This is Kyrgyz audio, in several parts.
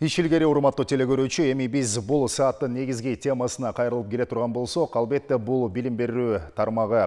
Ишилгери урматтуу телекөрүүчү, эми биз бул сааттын негизги темасына кайрылып келе турган болсок, албетте бул билим берүү тармагы.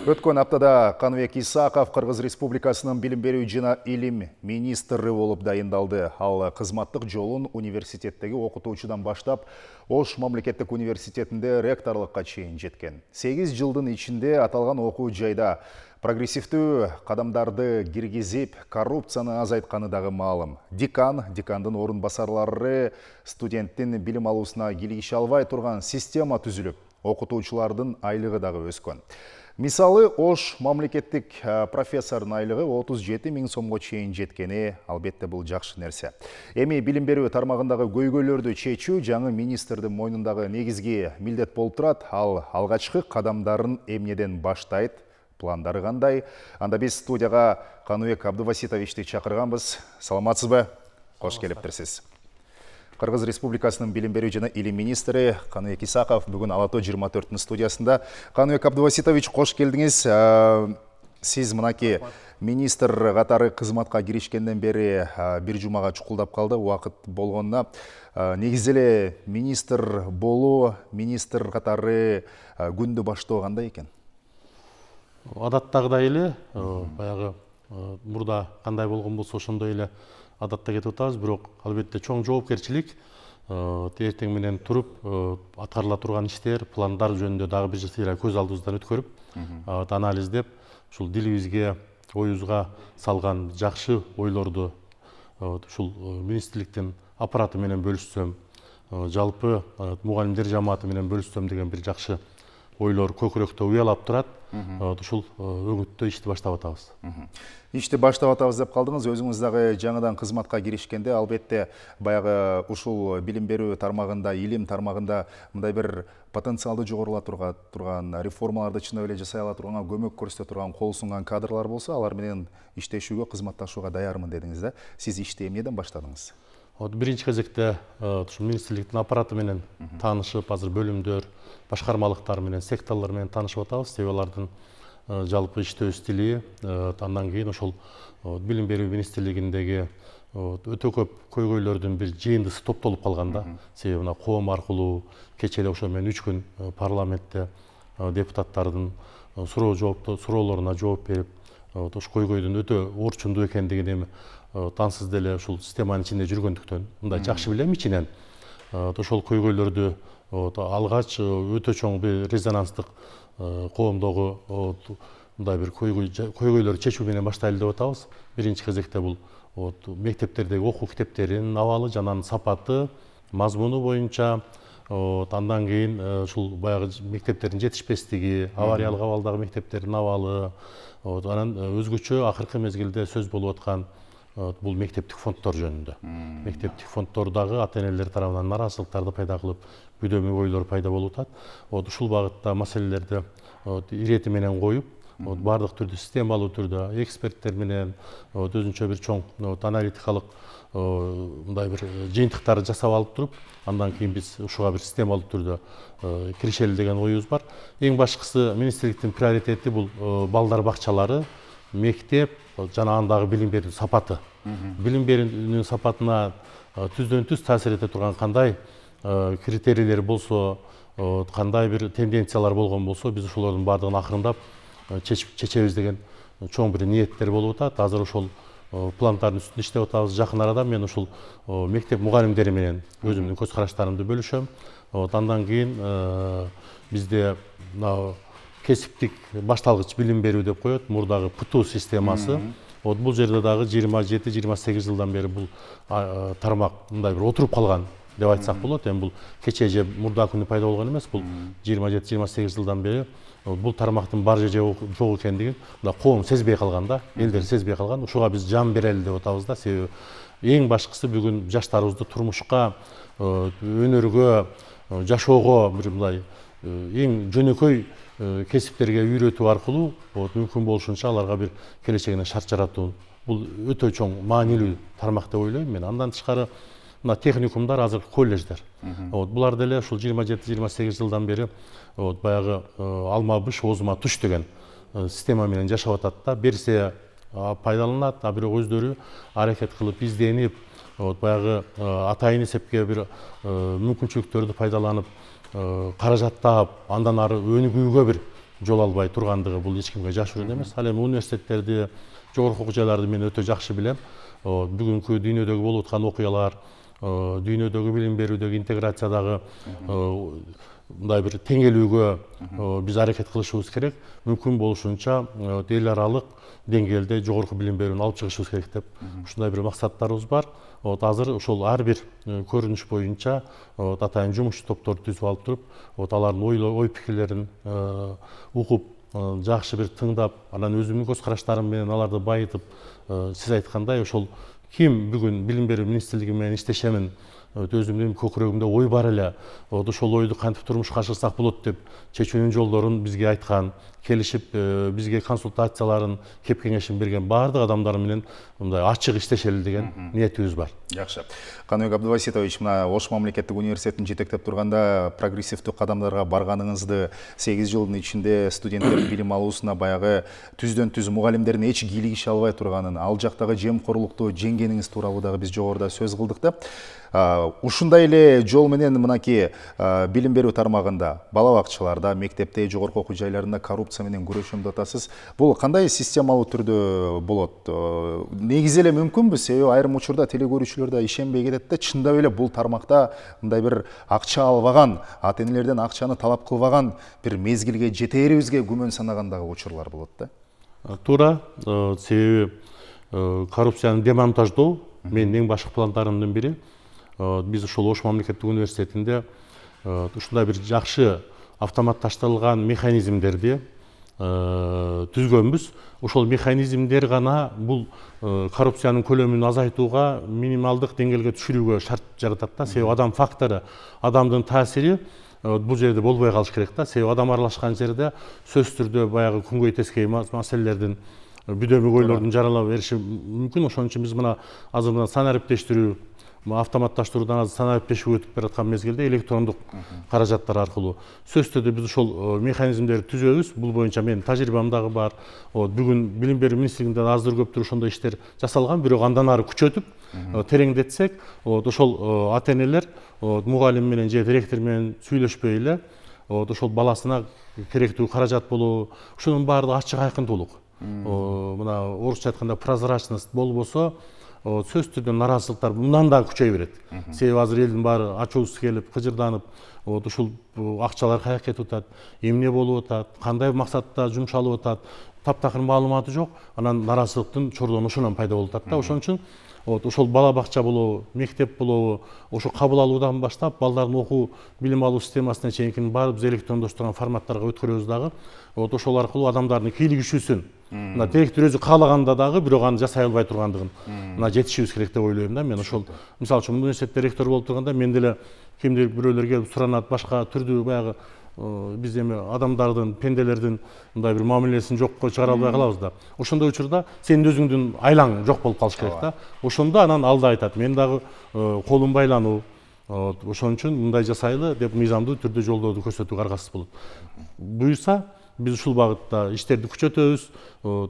Өткөн аптада Каныбек Исаков Кыргыз Республикасынын билим берүү жана илим министри болуп дайындалды. Ал кызматтык жолун университеттеги окутуучудан баштап, Ош мамлекеттик университетинде ректорлукка чейин жеткен. 8 жылдын ичинде аталган окуу жайда прогрессивдүү кадамдарды киргизип, коррупцияны азайтканы дагы маалым. Декандын орун басарлары студенттин билим алуусуна кийлигише албай турган система түзүлүп, окутуучулардын айлыгы дагы өскөн. Мисалы, Ош мамлекеттик профессордун айлыгы 37 000 сомго чейин жеткени, албетте бул жакшы нерсе. Эми билим берүү тармагындагы көйгөйлөрдү чечүү жаңы министрдин мойнундагы негизги милдет болуп турат. Ал алгачкы кадамдарын эмнеден баштайт? Пландары кандай? Анда биз студияга Каныбек Абдываситовичти чакырганбыз. Саламатсызбы? Кош келиптирсиз. Кыргыз Республикасынын билим берүү жана илим министри Каныбек Исаков бүгүн Алато 24-түн студиясында. Каныбек Абдываситович, кош келдиңиз. Сиз мынаки министр катары кызматка киришкенден бери бир жумага чукулдап калды. Убакыт болгонуна негизи эле министр болуу, министр катары күндү баштоо кандай экен? Адаттагыдай эле, баягы мурда кандай болгон болсо ошондой эле адатта кетип атабыз, бирок албетте чоң жоопкерчилик эртең менен туруп аткарыла турган иштер, пландар жөнүндө дагы бир жыйра көз алдыбыздан өткөрүп, анализдеп, ушул дилибизге, оюбузга салган жакшы ойлорду ушул министрликтин аппараты менен бөлүшсөм, жалпы мугалимдер жамааты менен бөлүшсөм деген бир жакшы ойлор көкүрөктө уялап турат. Ушул өңүттө ишти баштап атабыз. Ишти баштап атабыз деп калдыңыз. Өзүңүз дагы жаңыдан кызматка киришкенде, албетте баягы ушул билим берүү тармагында, илим тармагында мындай бир потенциалды жогорулата турган реформаларды чындап эле жасай ала турган, көмөк көрсөтө турган, кол сунган кадрлар болсо, алар менен иштешүүгө, кызматташууга даярмын дедиңиз да. Сиз ишти эмнеден баштадыңыз? Биринчи кезекте ушул министрликтин аппараты менен таанышып, азыр бөлүмдөр, башкармалыктар менен, секторлор менен таанышып атабыз. Себеби алардын жалпы иштөө стили, андан кийин ошол билим берүү министрлигиндеги өтө көп көйгөйлөрдүн бир жыйындысы топтолуп калган да. Себеби мына коом аркылуу кечээ эле ошо менен 3 күн парламентте депутаттардын суроолоруна жооп берип, ошол көйгөйдүн өтө орчундуу экендигин эми тансыз деле ушул системанын ичинде жүргөндүктөн мындай жакшы билем ичинен. Ошол көйгөйлөрдү алгач өтө чоң бир резонанстык коомдогу мындай бир көйгөйлөрдү чечүү менен баштайлы деп атабыз. Биринчи кезекте бул мектептердеги окуу китептеринин абалы жана сапаты, мазмуну боюнча, андан кийин ушул баягы мектептердин жетишпестиги, авариялык абалдагы мектептердин абалы, анан өзгөчө акыркы мезгилде сөз болуп аткан бул мектептик фонддор жөнүндө. Мектептик фонддор дагы ата-энелер тарабынан нараазычылыктарды пайда кылып, бүдөмө ойлор пайда болуп атат. Ушул багытта маселелерди ирети менен коюп, бардык түрдө системалуу түрдө эксперттер менен өзүнчө бир чоң аналитикалык мындай бир жыйынтыктарды жасап алып туруп, андан кийин биз ушуга бир системалуу түрдө киришели деген оюбуз бар. Эң башкысы министрликтин приоритети бул балдар бакчалары, мектеп жана андагы билим берүү сапаты. Билим берүүнүн сапатына түздөн түз таасир эте турган кандай критерийлер болсо, кандай бир тенденциялар болгон болсо, биз ошолордун баардыгын акырындап чечебиз деген чоң бир ниеттер болуп атат. Азыр ошол пландардын үстүндө иштеп атабыз. Жакын арада мен ушул мектеп мугалимдери менен өзүмдүн көз караштарымды бөлүшөм. Андан кийин бизде кесиптик башталгыч билим берүү деп коет, мурдагы ПТУ системасы. Бул жерде дагы 27-28 жылдан бери бул тармак мындай бир отуруп калган деп айтсак болот. Эми бул кечээ же мурда күнү пайда болгон эмес, бул 27-28 жылдан бери бул тармактын бар же жок экендигин коом сезбей калган да, элдер сезбей калган. Ушуга биз жан берели деп атабыз да. Себеби эң башкысы бүгүн жаштарыбызды турмушка, өнөргө, жашоого бир мындай эң жөнөкөй кесиптерге үйрөтүү аркылуу мүмкүн болушунча аларга бир келечегине шарт жаратуу, бул өтө чоң маанилүү тармак деп ойлойм мен. Андан тышкары мына техникумдар, азыр колледждер. Булар деле ушул 27-28 жылдан бери баягы алма быш, оозума туш деген система менен жашап атат да. Берсе пайдаланат, а бирок өздөрү аракет кылып, изденип, баягы атайын эсепке бир мүмкүнчүлүктөрдү пайдаланып каражаттап андан ары өнүгүүгө бир жол албай тургандыгы бул эч кимге жашыруун эмес. Ал эми университеттерди, жогорку окуу жайларды мен өтө жакшы билем. Бүгүнкү дүйнөдөгү болуп аткан окуялар, дүйнөдөгү билим берүүдөгү интеграциядагы мындай бир теңелүүгө биз аракет кылышыбыз керек. Мүмкүн болушунча эл аралык деңгээлде жогорку билим берүүнү алып чыгышыбыз керек деп ушундай бир максаттарыбыз бар. Азыр ошол ар бир көрүнүш боюнча атайын жумушчу топторду түзүп алып туруп, алардын ой пикирлерин угуп, жакшы бир тыңдап, анан өзүмдүн көз караштарым менен аларды байытып, сиз айткандай ошол ким бүгүн билим берүү министрлиги менен иштешемин, өзүмдүн көкүрөгүмдө ой бар эле, ошол ойду кантип турмушка ашырсак болот деп чечүүнүн жолдорун бизге айткан, келишип бизге консультацияларын, кеп кеңешин берген баардык адамдар менен мындай ачык иштешели деген ниетибиз бар. Жакшы. Каныбек Абдубаситович, мына Ош мамлекеттик университетин жетектеп турганда прогрессивдүү кадамдарга барганыңызды, 8 жылдын ичинде студенттер билим алуусуна баягы түздөн түз мугалимдердин эч кийлигише албай турганын, ал жактагы жемкорлукту жеңгениңиз тууралуу дагы биз жогоруда сөз кылдык да. Ушундай эле жол менен мынакей билим берүү тармагында, бала бакчаларда, мектепте, жогорку окуу жайларында коррупция менен күрөшөм деп атасыз. Бул кандай системалуу түрдө болот? Негизи эле мүмкүнбү? Себеби айрым учурда телекөрүүчүлөр да ишенбей кетет да, чындап эле бул тармакта мындай бир акча албаган, ата-энелерден акчаны талап кылбаган бир мезгилге жетээрибизге күмөн санагандагы учурлар болот да. Туура, себеби коррупцияны демонтаждоо менин эң башкы пландарымдын бири. Биз ошол Ош мамлекеттик университетинде ушундай бир жакшы автоматташтырылган механизмдерди түзгөнбүз. Ошол механизмдер гана бул коррупциянын көлөмүн азайтууга, минималдык деңгээлге түшүрүүгө шарт жаратат да. Себеби адам фактору, адамдын таасири бул жерде болбой калыш керек да. Себеби адам аралашкан жерде сөзсүз түрдө баягы күнгөй тескей маселелердин, бүдөмүк ойлордун жарала бериши мүмкүн. Ошон үчүн биз мына азыр мына сан ариптештирүү, автоматташтыруудан азыр сан ариптештирүү өтүп бараткан мезгилде электрондук каражаттар аркылуу сөзсүз түрдө биз ошол механизмдерди түзөбүз. Бул боюнча менин тажрыйбам дагы бар. Бүгүн билим берүү министрлигинде аздыр көптүр ошондой иштер жасалган, бирок андан ары күчөтүп, тереңдетсек, ошол ата-энелер мугалим менен же директор менен сүйлөшпөй эле, ошол баласына керектүү каражат болобу, ушунун баардыгы ачык айкындуулук. Мына орусча айтканда прозрачность болбосо, сөз түрдө наразылыктар мындан да күчөй берет. Себеби азыр элдин баары ачуусу келип, кыжырданып, ушул акчалар каяка кетип атат, эмне болуп атат, кандай максатта жумшалып атат, таптакыр маалыматы жок, анан наразылыктын чордону ошондон пайда болуп атат да. Ошон үчүн ошол бала бакча болобу, мектеп болобу, ошо кабыл алуудан баштап балдардын окуу билим алуу системасына чейинкини баары биз электрондоштурган форматтарга өткөрөбүз дагы. Ошол аркылуу адамдардын кийлигишүүсүн мына директор өзү каалаганда дагы бирок аны жасай албай тургандыгын мына жетишибиз керек деп ойлойм да. Мен ошол мисалы үчүн университетте ректор болуп турганда мен деле кимдир бирөөлөр келип суранат, башка түрдүү баягы биз эми адамдардын, пенделердин мындай бир мамилесин жокко чыгара албай калабыз да. Ошондой учурда сенин өзүңдүн айлаң жок болуп калыш керек да. Ошондо анан ал да айтат, мен дагы колум байлануу, ошон үчүн мындай жасайлы деп мыйзамдуу түрдө жолдорду көрсөтүүгө аргасыз болот. Буюрса биз ушул багытта иштерди күчөтөбүз.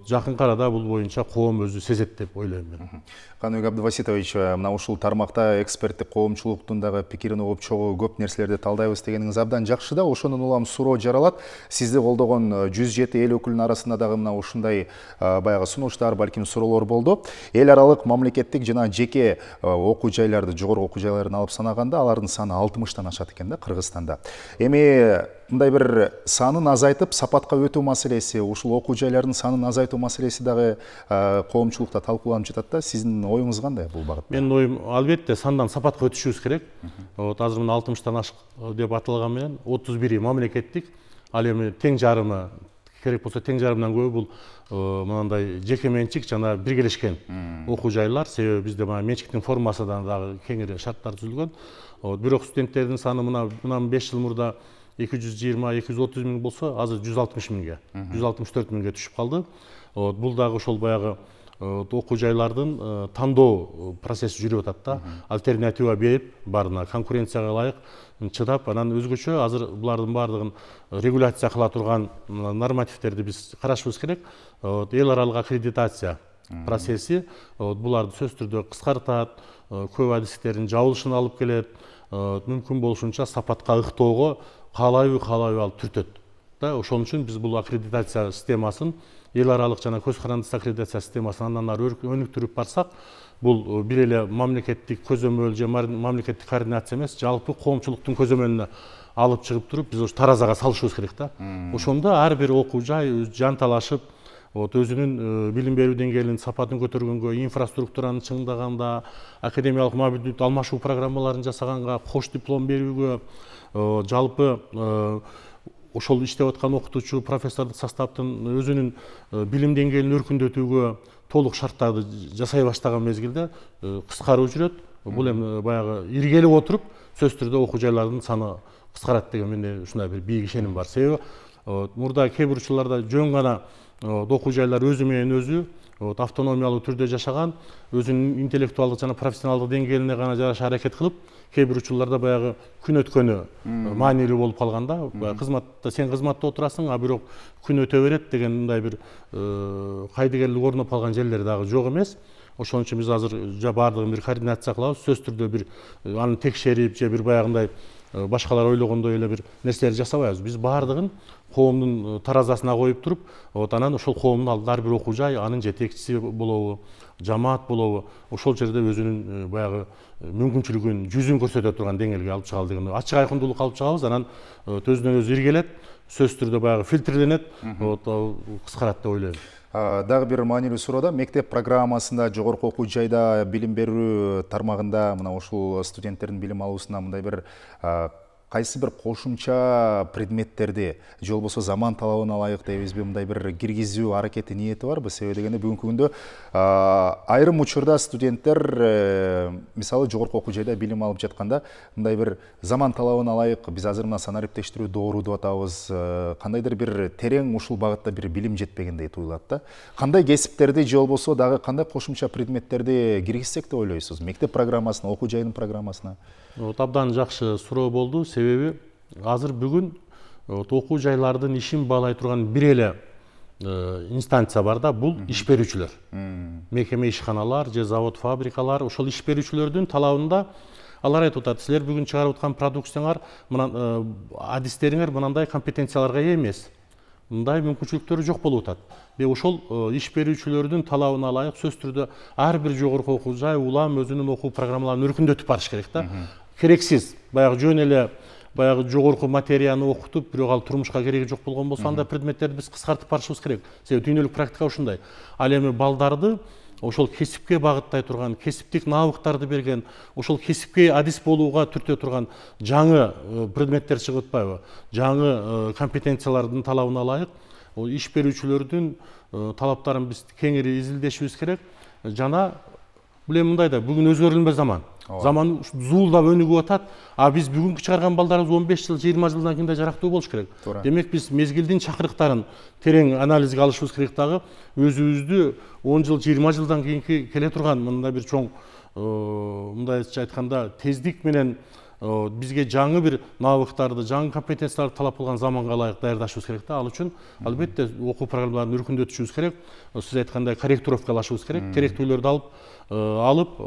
Жакынкы арада бул боюнча коом өзү сезет деп ойлойм мен. Каныбек Абдубаситович, мына ушул тармакта эксперттик коомчулуктун дагы пикирин угуп чогуу көп нерселерди талдайбыз дегениңиз абдан жакшы да. Ошонун улам суроо жаралат. Сизди колдогон 107 эл өкүлүнүн арасында дагы мына ушундай баягы сунуштар, балким суроолор болду. Эл аралык мамлекеттик жана жеке окуу жайларды, жогорку окуу жайларын алып санаганда алардын саны 60тан ашат экен да Кыргызстанда. Эми мындай бир санын азайтып сапатка өтүү маселеси, ушул окуу жайлардын санын азайтуу маселеси дагы коомчулукта талкууланып жатат да. Сиздин оюңуз кандай бул багытта? Менин оюм албетте сандан сапатка өтүшүбүз керек. Азыр мына 60тан ашык деп аталган менен 31 мамлекеттик, ал эми тең жарымы, керек болсо тең жарымдан көбү бул мындай жеке менчик жана биргелешкен окуу жайлар. Себеби бизде мына менчиктин формасынан дагы кеңири шарттар түзүлгөн. Бирок студенттердин саны мына 5 жыл мурда 220-230 миң болсо, азыр 160 миңге, 164 миңге түшүп калды. Бул дагы ошол баягы окуу жайлардын тандоо процесси жүрүп атат да. Альтернатива берип, баарына конкуренцияга ылайык чыдап, анан өзгөчө азыр булардын баардыгын регуляция кыла турган нормативтерди биз карашыбыз керек. Эл аралык аккредитация процесси буларды сөзсүз түрдө кыскартат, көп адистердин жабылышына алып келет, мүмкүн болушунча сапатка ыктоого каалайбы алып түртөт. Ошон үчүн биз бул аккредитация системасын, эл аралык жана көз карандысыз аккредитация системасын андан ары өнүктүрүп барсак, бул бир эле мамлекеттик көзөмөл же мамлекеттик координация эмес, жалпы коомчулуктун көзөмөлүнө алып чыгып туруп, биз таразага салышыбыз керек да. Ошондо ар бир окуу жай жанталашып, өзүнүн билим берүү деңгээлинин сапатын көтөргөнгө, инфраструктураны чыңдаганда, академиялык мамилдет алмашуу программаларын жасаганга, кош диплом берүүгө, жалпы ошол иштеп аткан окутуучу, профессордук составдын өзүнүн билим деңгээлин өркүндөтүүгө толук шарттарды жасай баштаган мезгилде кыскарып жүрөт. Бул эми баягы иргелеп отуруп, сөзсүз түрдө окуу жайлардын саны кыскарат деген менде ушундай бир бийик ишеним бар. Себеби мурда кээ бир учурларда жөн гана окуу жайлар өзү менен өзү автономиялуу түрдө жашаган, өзүнүн интеллектуалдык жана профессионалдык деңгээлине гана жараша аракет кылып, кээ бир учурларда баягы күн өткөнү маанилүү болуп калганда, кызматта сен кызматта отурасың, а бирок күн өтө берет деген мындай бир кайдыгерлик орноп калган жерлер дагы жок эмес. Ошон үчүн биз азыр баардыгын бир координация кылабыз, сөзсүз түрдө бир аны текшерип же бир баягындай башкалар ойлогондой эле бир нерселерди жасабайбыз. Биз баардыгын коомдун таразасына коюп туруп, анан ошол коомдун алдында ар бир окуу жай, анын жетекчиси болобу, жамаат болобу, ошол жерде өзүнүн баягы мүмкүнчүлүгүн, жүзүн көрсөтө турган деңгээлге алып чыгалы деген ачык айкындуулук алып чыгабыз. Анан өзүнөн өзү иргелет, сөзсүз түрдө баягы фильтрленет, кыскарат деп ойлойм. Дагы бир маанилүү суроо, мектеп программасында, жогорку окуу жайда билим берүү тармагында мына ушул студенттердин билим алуусуна мындай бир кайсы бир кошумча предметтерди же болбосо заман талабына ылайык дейбизби, мындай бир киргизүү аракети ниети барбы? Себеби дегенде бүгүнкү күндө айрым учурда студенттер мисалы жогорку окуу жайда билим алып жатканда мындай бир заман талабына ылайык биз азыр мына санариптештирүү доору деп атабыз, кандайдыр бир терең ушул багытта бир билим жетпегендей туюлат да. Кандай кесиптерди же болбосо дагы кандай кошумча предметтерди киргизсек деп ойлойсуз мектеп программасына, окуу жайынын программасына? Абдан жакшы суроо болду. Себеби азыр бүгүн окуу жайлардын ишин баалай турган бир эле инстанция бар да, бул иш берүүчүлөр. Мекеме ишканалар же завод, фабрикалар, ошол иш берүүчүлөрдүн талабында алар айтып атат, силер бүгүн чыгарып аткан продукцияңар, адистериңер мынандай компетенцияларга ээ эмес. Мындай мүмкүнчүлүктөрү жок болуп атат. Ошол иш берүүчүлөрдүн талабына ылайык сөзсүз түрдө ар бир жогорку окуу жай улам өзүнүн окуу программаларын өркүндөтүп барыш керек да. Керексиз баягы жөн эле баягы жогорку материяны окутуп, бирок ал турмушка кереги жок болгон болсо, андай предметтерди биз кыскартып барышыбыз керек. Себеби дүйнөлүк практика ушундай. Ал эми балдарды ошол кесипке багыттай турган, кесиптик навыктарды берген, ошол кесипке адис болууга түртө турган жаңы предметтер чыгып атпайбы? Жаңы компетенциялардын талабына ылайык иш берүүчүлөрдүн талаптарын биз кеңири изилдешибиз керек. Жана бул эми мындай да, бүгүн өзгөрүлмө заман. Заман зуулдап өнүгүп атат, а биз бүгүнкү чыгарган балдарыбыз 15 жыл, 20 жылдан кийин да жарактуу болуш керек. Демек биз мезгилдин чакырыктарын терең анализге алышыбыз керек дагы, өзүбүздү 10 жыл, 20 жылдан кийинки келе турган мындай бир чоң мындайча айтканда тездик менен бизге жаңы бир навыктарды, жаңы компетенцияларды талап кылган заманга ылайык даярдашыбыз керек да. Ал үчүн албетте окуу программаларын өркүндөтүшүбүз керек. Сиз айткандай корректировкалашыбыз керек. Керектүүлөрдү алып,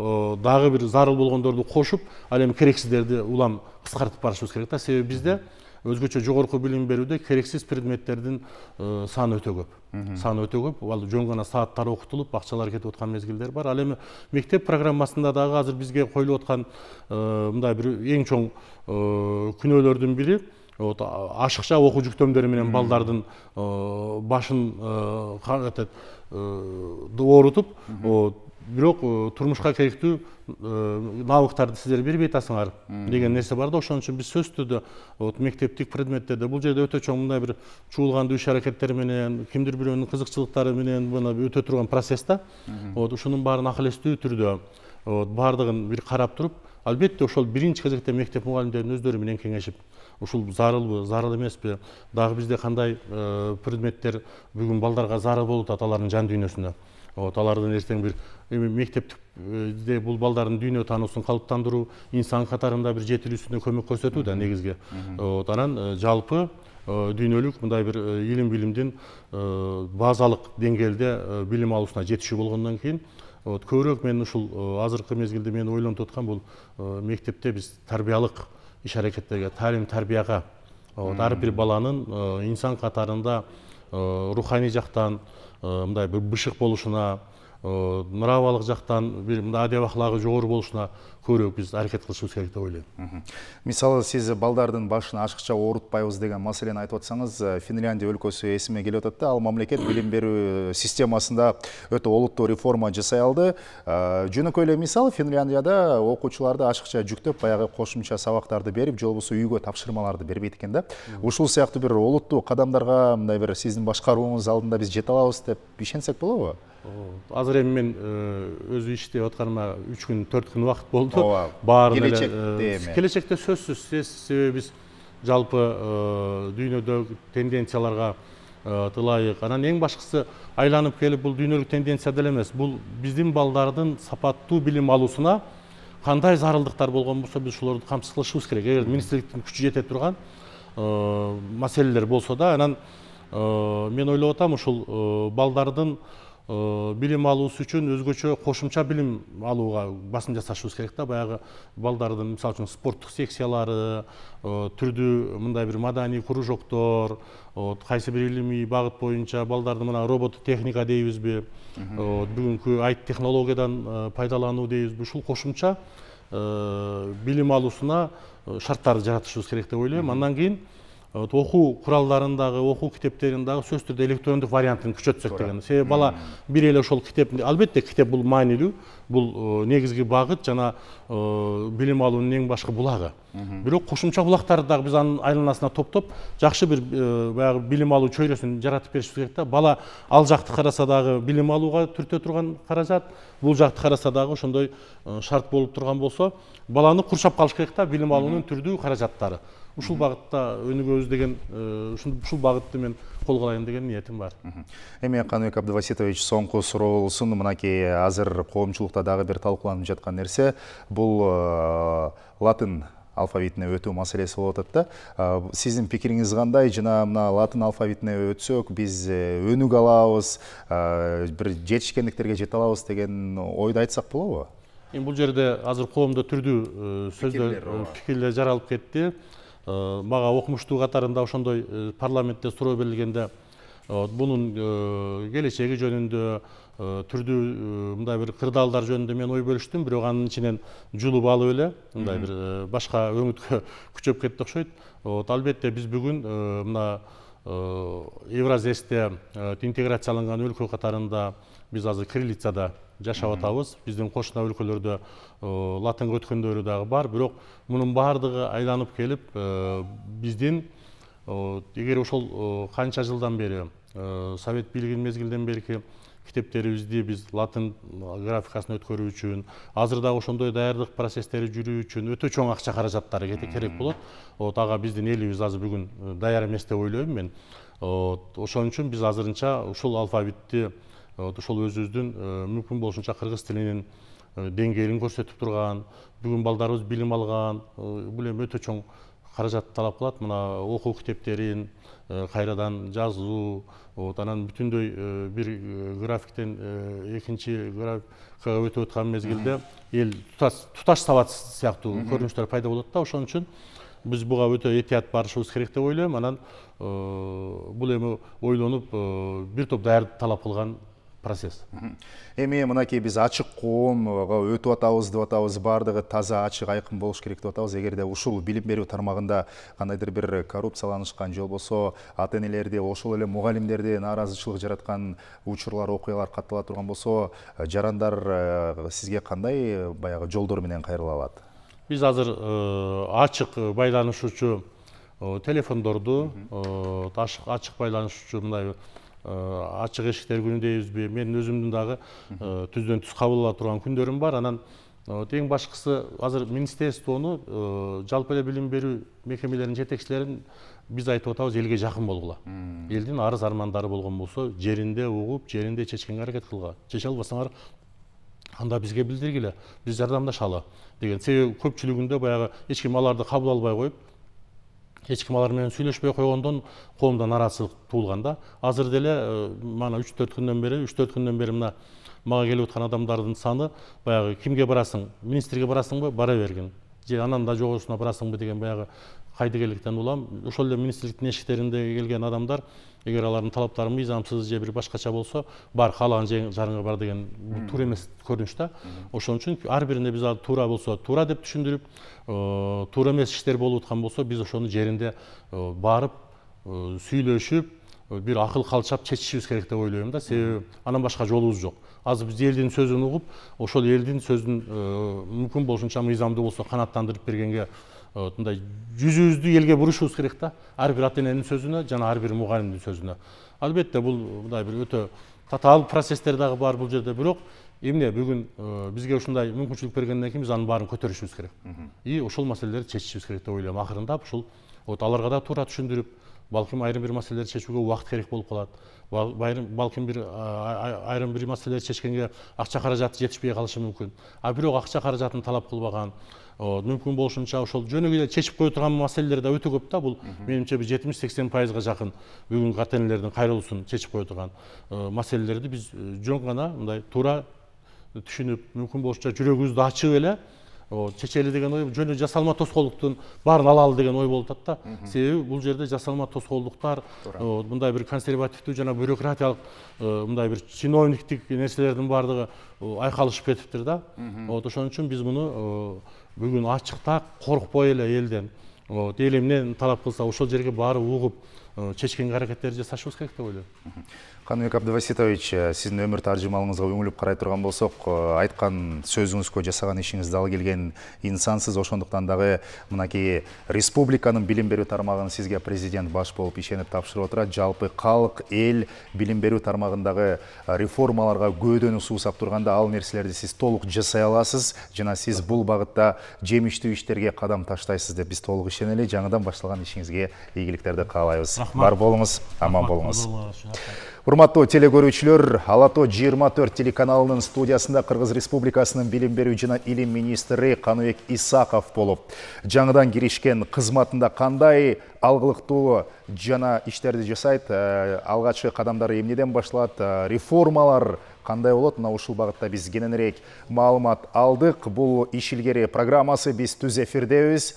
дагы бир зарыл болгондорду кошуп, ал эми керексиздерди улам кыскартып барышыбыз керек да. Себеби бизде өзгөчө жогорку билим берүүдө керексиз предметтердин саны өтө көп. Саны өтө көп. Ал жөн гана сааттар окутулуп, акчалар кетип аткан мезгилдер бар. Ал эми мектеп программасында дагы азыр бизге коюлуп аткан мындай бир эң чоң күнөөлөрдүн бири ашыкча окуу жүктөмдөрү менен балдардын башын оорутуп, бирок турмушка керектүү навыктарды сиздер бербей атасыңар деген нерсе бар да. Ошон үчүн биз сөзсүз түрдө мектептик предметтерде бул жерде өтө чоң мындай бир чуулгандуу иш аракеттери менен, кимдир бирөөнүн кызыкчылыктары менен мына өтө турган процесс да. Ушунун баарын акыл эстүү түрдө баардыгын бир карап туруп, албетте ошол биринчи кезекте мектеп мугалимдеринин өздөрү менен кеңешип, ушул зарылбы, зарыл эмеспи, дагы бизде кандай предметтер бүгүн балдарга зарыл болуп атат алардын жан дүйнөсүнө. Алардын эртең бир мектепте бул балдардын дүйнө таануусун калыптандыруу, инсан катарында бир жетилүүсүнө көмөк көрсөтүү да негизги. Анан жалпы дүйнөлүк мындай бир илим билимдин базалык деңгээлде билим алуусуна жетишүү болгондон кийин Көбірек мен ушул азыркы мезгилде мен ойлонуп аткан бул мектепте биз тарбиялык иш аракеттерге, талим тарбияга ар бир баланын инсан катарында руханий жактан мындай бир бышык болушуна, нравалык жактан бир мындай адеп ахлагы жогору болушуна көбүрөөк биз аракет кылышыбыз керек деп ойлойм. Мисалы сиз балдардын башын ашыкча оорутпайбыз деген маселени айтып атсаңыз, Финляндия өлкөсү эсиме келип атат да. Ал мамлекет билим берүү системасында өтө олуттуу реформа жасай алды. Жөнөкөй эле мисалы Финляндияда окуучуларды ашыкча жүктөп, баягы кошумча сабактарды берип, же болбосо үйгө тапшырмаларды бербейт экен да. Ушул сыяктуу бир олуттуу кадамдарга мындай бир сиздин башкарууңуз алдында биз жете алабыз деп ишенсек болобу? Азыр эми мен өзү иштеп атканыма 3 күн 4 күн убакыт болду. Баарын келечекте сөзсүз себеби биз жалпы дүйнөдөгү тенденцияларга тылайык. Анан эң башкысы айланып келип бул дүйнөлүк тенденция деле эмес. Бул биздин балдардын сапаттуу билим алуусуна кандай зарылдыктар болгон болсо биз ошолорду камсыз кылышыбыз керек. Эгер министрликтин күчү жете турган маселелер болсо да, анан мен ойлоп атам ушул балдардын билим алуусу үчүн өзгөчө кошумча билим алууга басым жасашыбыз керек да. Баягы балдардын мисалы үчүн спорттук секциялары, түрдүү мындай бир маданий кружоктор, кайсы бир илимий багыт боюнча балдарды мына робототехника дейбизби, бүгүнкү IT технологиядан пайдалануу дейбизби, ушул кошумча билим алуусуна шарттарды жаратышыбыз керек деп ойлойм. Андан кийин окуу куралдарындагы, окуу китептериндагы сөзсүз түрдө электрондук вариантын күчөтсөк деген. Себеби бала бир эле ошол китеп, албетте китеп бул маанилүү, бул негизги багыт жана билим алуунун эң башкы булагы. Бирок кошумча булактарды дагы биз анын айланасына топтоп, жакшы бир баягы билим алуу чөйрөсүн жаратып беришибиз керек да. Бала ал жакты караса дагы билим алууга түртө турган каражат, бул жакты караса дагы ошондой шарт болуп турган болсо, баланы курчап калыш керек да билим алуунун түрдүү каражаттары. Ушул багытта өнүгөбүз деген, ушул багытты мен колголайм деген ниетим бар. Эми Каныбек Абдываситович, соңку суроо болсун. Мынакей азыр коомчулукта дагы бир талкууланып жаткан нерсе, бул латын алфавитине өтүү маселеси болуп атат да. Сиздин пикириңиз кандай? Жана мына латын алфавитине өтсөк, биз өнүгө алабыз, бир жетишкендиктерге жете алабыз деген ойду айтсак болобу? Эми бул жерде азыр коомдо түрдүү сөздөр, пикирлер жаралып кетти. Мага окумуштуу катарында ошондой парламентте суроо берилгенде бунун келечеги жөнүндө, түрдүү мындай бир кырдаалдар жөнүндө мен ой бөлүштүм, бирок анын ичинен жулуп алып эле мындай бир башка өңүткө күчөп кетти окшойт. Албетте биз бүгүн мына Евразесте интеграцияланган өлкө катарында биз азыр кириллицада жашап атабыз. Биздин кошуна өлкөлөрдө латынга өткөндөрү дагы бар, бирок мунун баардыгы айланып келип биздин эгер ошол канча жылдан бери совет бийлигинин мезгилинен берки китептерибизди биз латын графикасына өткөрүү үчүн, азыр дагы ошондой даярдык процесстери жүрүү үчүн өтө чоң акча каражаттары керек болот. Ага биздин элибиз азыр бүгүн даяр эмес деп ойлойм мен. Ошон үчүн биз азырынча ушул алфавитти ошол өзүбүздүн мүмкүн болушунча кыргыз тилинин деңгээлин көрсөтүп турган, бүгүн балдарыбыз билим алган, бул эми өтө чоң каражат талап кылат. Мына окуу китептерин кайрадан жазуу, анан бүтүндөй бир графиктен экинчи графикага өтүп аткан мезгилде эл туташ сабат сыяктуу көрүнүштөр пайда болот да. Ошон үчүн биз буга өтө этият барышыбыз керек деп ойлойм. Анан бул эми ойлонуп бир топ даярдык талап кылган процесс. Эми мынакей биз ачык коомго өтүп атабыз деп атабыз, баардыгы таза, ачык, айкын болуш керек деп атабыз. Эгерде ушул билим берүү тармагында кандайдыр бир коррупцияланышкан же болбосо ата-энелерди, ошол эле мугалимдерди нааразычылык жараткан учурлар, окуялар каттала турган болсо, жарандар сизге кандай баягы жолдор менен кайрыла алат? Биз азыр ачык байланышуучу телефондорду, ачык байланышуучу мындай ачык эшиктер күнү дейбизби, мен өзүмдүн дагы түздөн түз кабыл ала турган күндөрүм бар. Анан эң башкысы азыр министерствону, жалпы эле билим берүү мекемелеринин жетекчилерин биз айтып атабыз, элге жакын болгула. Элдин арыз армандары болгон болсо, жеринде угуп, жеринде чечкенге аракет кылгыла. Чече албасаңар анда бизге билдиргиле, биз жардамдашалы деген. Себеби көпчүлүгүндө баягы эч ким аларды кабыл албай коюп, эч ким алар менен сүйлөшпөй койгондон коомдо нааразычылык туулган да. Азыр деле мана 3-4 күндөн бери мына мага келип аткан адамдардын саны баягы кимге барасың, министрге барасыңбы, бара бергин. Же анан да жогосуна барасыңбы деген баягы кайдыгерликтен улам. Ошол эле министрликтин эшиктеринде келген адамдар, эгер алардын талаптары мыйзамсыз же бир башкача болсо, бар каалаган жарыңа бар деген туура эмес көрүнүш да. Ошон үчүн ар бирине биз туура болсо туура деп түшүндүрүп, туура эмес иштер болуп аткан болсо, биз ошону жеринде барып сүйлөшүп, бир акыл калчап чечишибиз керек деп ойлойм да. Себеби анан башка жолубуз жок. Азыр биз элдин сөзүн угуп, ошол элдин сөзүн мүмкүн болушунча мыйзамдуу болсо канааттандырып бергенге мындай жүзүбүздү элге бурушубуз керек да. Ар бир ата эненин сөзүнө жана ар бир мугалимдин сөзүнө. Албетте бул мындай бир өтө татаал процесстер дагы бар бул жерде, бирок эмне бүгүн бизге ушундай мүмкүнчүлүк бергенден кийин биз анын баарын көтөрүшүбүз керек. И ошол маселелерди чечишибиз керек деп ойлойм. Акырындап ушул аларга да туура түшүндүрүп, балким айрым бир маселелерди чечүүгө убакыт керек болуп калат. Балким айрым бир маселелерди чечкенге акча каражаты жетишпей калышы мүмкүн. А бирок акча каражатын талап кылбаган, мүмкүн болушунча ошол жөнөкөй эле чечип кое турган маселелер да өтө көп да. Бул менимче 70-80% жакын бүгүнкү ата энелердин кайрылуусун чечип кое турган маселелерди биз жөн гана мындай туура түшүнүп, мүмкүн болушунча жүрөгүбүздү ачып эле чечели деген ой, жөнү жасалма тоскоолдуктун баарын алалы деген ой болуп атат да. Себеби бул жерде жасалма тоскоолдуктар, мындай бир консервативдүү жана бюрократиялык, мындай бир чиновниктик нерселердин баардыгы айкалышып кетиптир да. Ошон үчүн биз муну бүгүн ачыкта коркпой эле элден, эл эмне талап кылса ошол жерге барып угуп чечкенге аракеттерди жасашыбыз керек деп ойлойм. Каныбек Абдываситович, сиздин өмүр таржымалыңызга өңүлүп карай турган болсок, айткан сөзүңүзгө, жасаган ишиңизде ал келген инсансыз, ошондуктан дагы мынакей республиканын билим берүү тармагын сизге президент баш болуп ишенип тапшырып отурат. Жалпы калк, эл билим берүү тармагындагы реформаларга көөдөнү суусап турганда ал нерселерди сиз толук жасай аласыз жана сиз бул багытта жемиштүү иштерге кадам таштайсыз деп биз толук ишенели. Жаңыдан башталган ишиңизге ийгиликтерди каалайбыз. Бар болуңуз, аман болуңуз. Урматтуу телекөрүүчүлөр, Алато 24 телеканалынын студиясында Кыргыз Республикасынын билим берүү жана илим министри Каныбек Исаков болуп, жаңыдан киришкен кызматында кандай алгылыктуу жана иштерди жасайт, алгачкы кадамдары эмнеден башталат, реформалар кандай болот, мына ушул багытта биз кененирээк маалымат алдык. Бул иш илгери программасы, биз түз эфирдебиз.